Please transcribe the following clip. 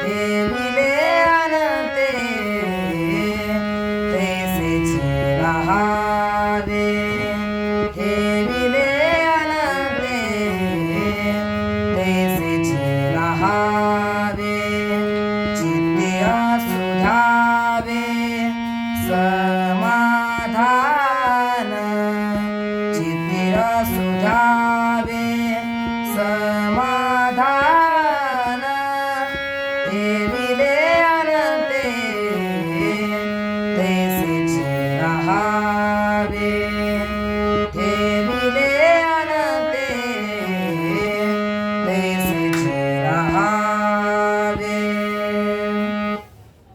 ठेविले अनंते तैसेची राहावे ठेविले अनंते तैसेची राहावे चित्ते असुधावे समाधान चित्ते असुधावे समाधान ठेविले अनंते तैसेची राहावे